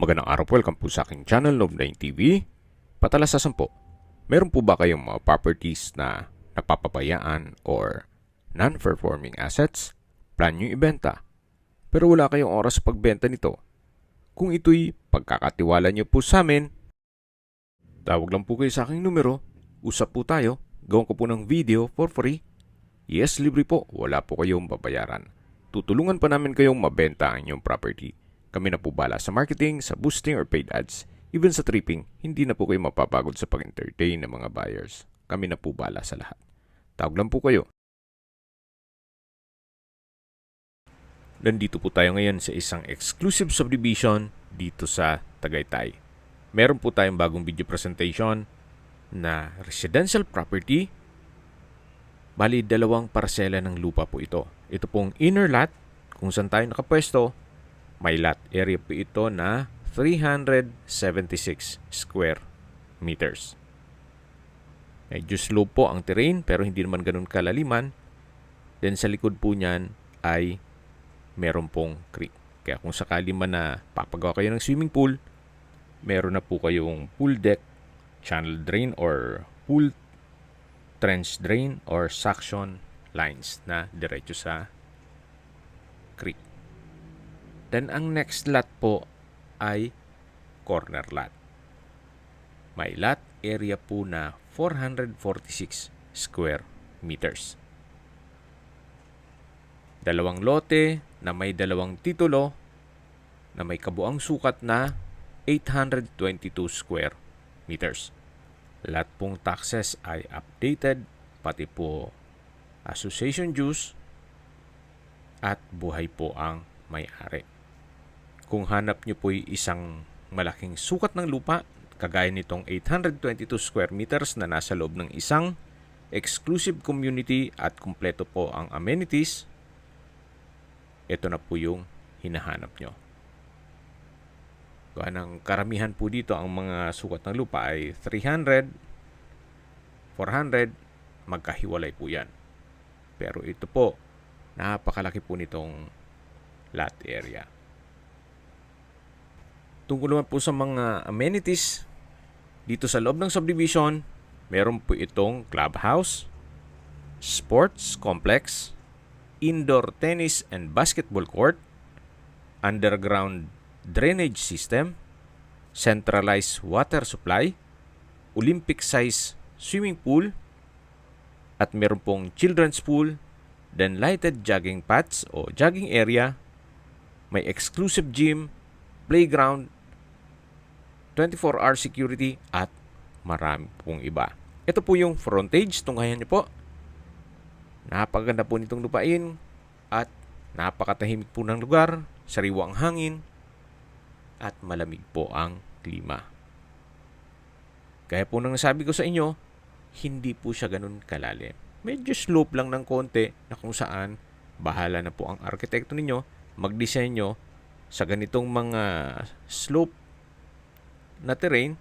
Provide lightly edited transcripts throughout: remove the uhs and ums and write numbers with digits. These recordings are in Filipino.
Magandang araw po, welcome po sa aking channel, Love9 TV. Patalasasan po, meron po ba kayong mga properties na napapabayaan or non-performing assets? Plan nyo ibenta, pero wala kayong oras sa pagbenta nito. Kung ito'y pagkakatiwala nyo po sa amin, tawag lang po kayo sa aking numero, usap po tayo, gawin ko po ng video for free. Yes, libre po, wala po kayong babayaran. Tutulungan pa namin kayong mabenta ang inyong property. Kami na po bala sa marketing, sa boosting or paid ads. Even sa tripping, hindi na po kayo mapapagod sa pag-entertain ng mga buyers. Kami na po bala sa lahat. Tawag lang po kayo. Nandito po tayo ngayon sa isang exclusive subdivision dito sa Tagaytay. Meron po tayong bagong video presentation na residential property. Bali, 2 parsela ng lupa po ito. Ito pong inner lot, kung saan tayo nakapwesto. May lot area po ito na 376 square meters. Medyo slope po ang terrain pero hindi naman ganun kalaliman. Then sa likod po niyan ay meron pong creek. Kaya kung sakali man na papagawa kayo ng swimming pool, meron na po kayong pool deck, channel drain or pool trench drain or suction lines na diretso sa creek. Then, ang next lot po ay corner lot. May lot area po na 446 square meters. 2 lote na may 2 titulo na may kabuang sukat na 822 square meters. Lahat pong taxes ay updated, pati po association dues at buhay po ang may-ari. Kung hanap nyo po isang malaking sukat ng lupa, kagaya nitong 822 square meters na nasa loob ng isang exclusive community at kumpleto po ang amenities, ito na po yung hinahanap nyo. Kaya ng karamihan po dito, ang mga sukat ng lupa ay 300, 400, magkahiwalay po yan. Pero ito po, napakalaki po nitong lot area. Tungkol naman po sa mga amenities, dito sa loob ng subdivision, meron po itong clubhouse, sports complex, indoor tennis and basketball court, underground drainage system, centralized water supply, Olympic-size swimming pool, at meron pong children's pool, then lighted jogging paths o jogging area, may exclusive gym, playground, 24-hour security, at marami pong iba. Ito po yung frontage, tunghayan niyo po. Napakaganda po nitong lupain at napakatahimik po ng lugar, sariwa ang hangin, at malamig po ang klima. Kaya po nang nasabi ko sa inyo, hindi po siya ganun kalalim. Medyo slope lang ng konti na kung saan bahala na po ang arkitekto ninyo magdisenyo sa ganitong mga slope na terrain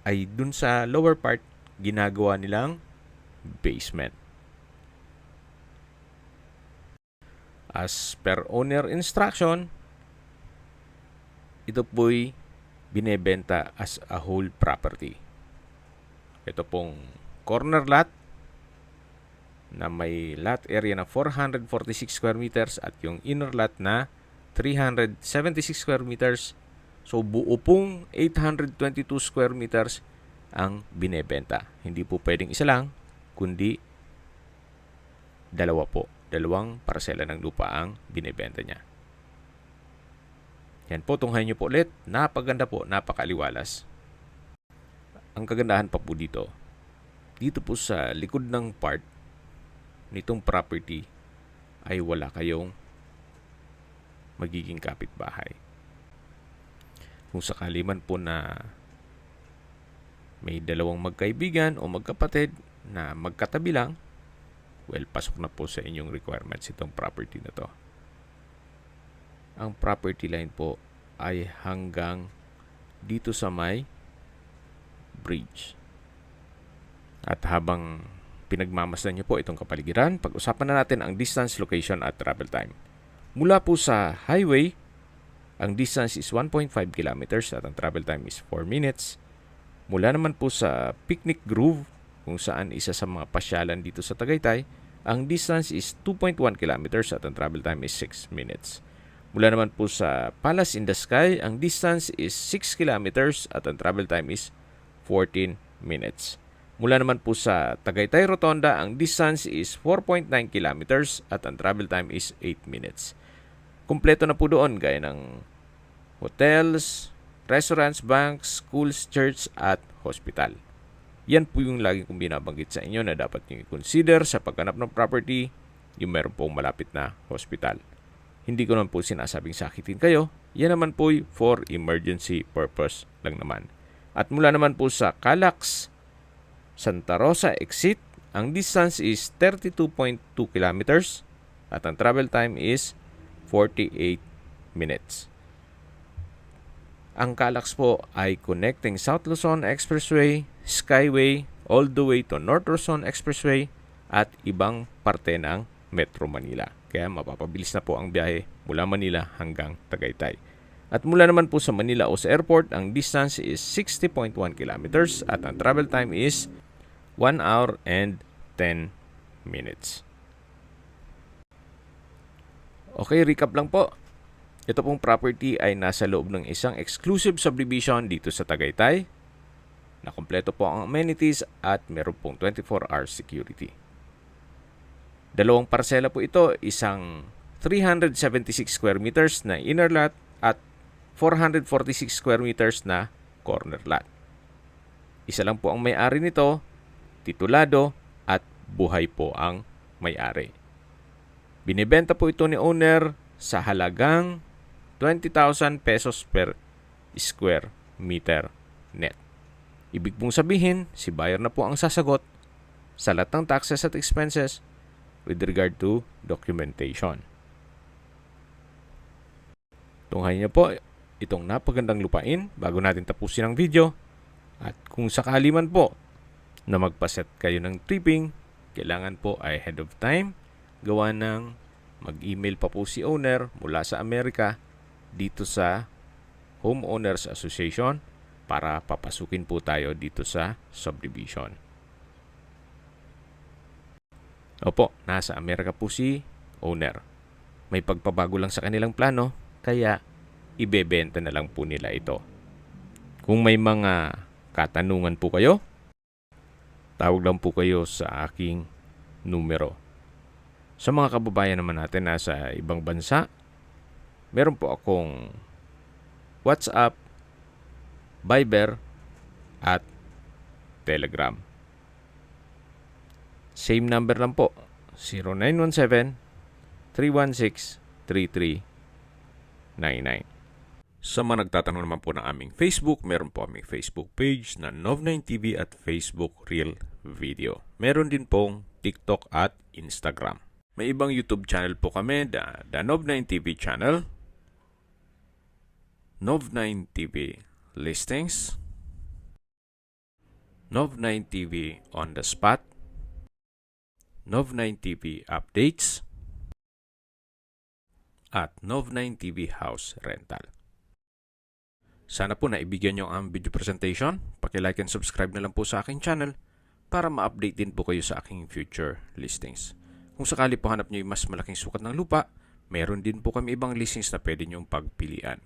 ay dun sa lower part ginagawa nilang basement. As per owner instruction, ito po'y binebenta as a whole property. Ito pong corner lot na may lot area na 446 square meters at yung inner lot na 376 square meters. So, buo pong 822 square meters ang binebenta. Hindi po pwedeng isa lang, kundi 2 po. 2 parsela ng lupa ang binebenta niya. Yan po, tunghayin nyo po ulit. Napaganda po, napakaliwalas. Ang kagandahan pa po dito po sa likod ng part nitong property ay wala kayong magiging kapitbahay. Kung sakali man po na may 2 magkaibigan o magkapatid na magkatabi lang, well, pasok na po sa inyong requirements itong property na to. Ang property line po ay hanggang dito sa may bridge. At habang pinagmamasdan niyo po itong kapaligiran, pag-usapan na natin ang distance, location at travel time. Mula po sa highway ang distance is 1.5 kilometers at ang travel time is 4 minutes. Mula naman po sa Picnic Grove, kung saan isa sa mga pasyalan dito sa Tagaytay, ang distance is 2.1 kilometers at ang travel time is 6 minutes. Mula naman po sa Palace in the Sky, ang distance is 6 kilometers at ang travel time is 14 minutes. Mula naman po sa Tagaytay Rotonda, ang distance is 4.9 kilometers at ang travel time is 8 minutes. Kumpleto na po doon gaya ng hotels, restaurants, banks, schools, church at hospital. Yan po yung lagi kong binabanggit sa inyo na dapat nyo i-consider sa paghanap ng property, yung meron pong malapit na hospital. Hindi ko naman po sinasabing sakitin kayo, yan naman po for emergency purpose lang naman. At mula naman po sa Calax, Santa Rosa exit, ang distance is 32.2 kilometers at ang travel time is 48 minutes. Ang Calax po ay connecting South Luzon Expressway, Skyway, all the way to North Luzon Expressway at ibang parte ng Metro Manila. Kaya mapapabilis na po ang biyahe mula Manila hanggang Tagaytay. At mula naman po sa Manila o sa airport, ang distance is 60.1 kilometers at ang travel time is 1 hour and 10 minutes. Okay, recap lang po. Ito pong property ay nasa loob ng isang exclusive subdivision dito sa Tagaytay. Nakumpleto po ang amenities at meron pong 24-hour security. Dalawang parsela po ito, isang 376 square meters na inner lot at 446 square meters na corner lot. Isa lang po ang may-ari nito, titulado at buhay po ang may-ari. Binibenta po ito ni owner sa halagang 20,000 pesos per square meter net. Ibig pong sabihin, si buyer na po ang sasagot sa lahat ng taxes at expenses with regard to documentation. Tunghayan niyo po itong napagandang lupain bago natin tapusin ang video. At kung sakali man po na magpaset kayo ng tripping, kailangan po ay ahead of time gawa ng mag-email pa po si owner mula sa Amerika dito sa Homeowners Association para papasukin po tayo dito sa subdivision. Opo, nasa Amerika po si owner. May pagpabago lang sa kanilang plano, kaya ibebenta na lang po nila ito. Kung may mga katanungan po kayo, tawag lang po kayo sa aking numero. Sa mga kababayan naman natin nasa ibang bansa, meron po akong WhatsApp, Viber, at Telegram. Same number lang po, 0917-316-3399. Sa mga nagtatanong naman po ng aming Facebook, meron po aming Facebook page na Nov9TV at Facebook Real Video. Meron din pong TikTok at Instagram. May ibang YouTube channel po kami, the Nov9TV channel, Nov9TV Listings, Nov9TV On The Spot, Nov9TV Updates, at Nov9TV House Rental. Sana po naibigyan nyo ang video presentation. Paki-like and subscribe na lang po sa aking channel para ma-update din po kayo sa aking future listings. Kung sakali po hanap nyo yung mas malaking sukat ng lupa, meron din po kami ibang listings na pwede nyong pagpilian.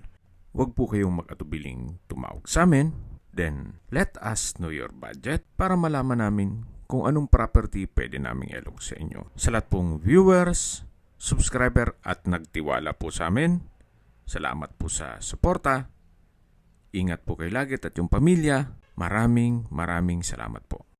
Huwag po kayong mag-atubiling tumawag sa amin. Then, let us know your budget para malaman namin kung anong property pwede naming ilog sa inyo. Sa lahat pong viewers, subscriber at nagtiwala po sa amin, salamat po sa suporta. Ingat po kayo lagi at yung pamilya. Maraming salamat po.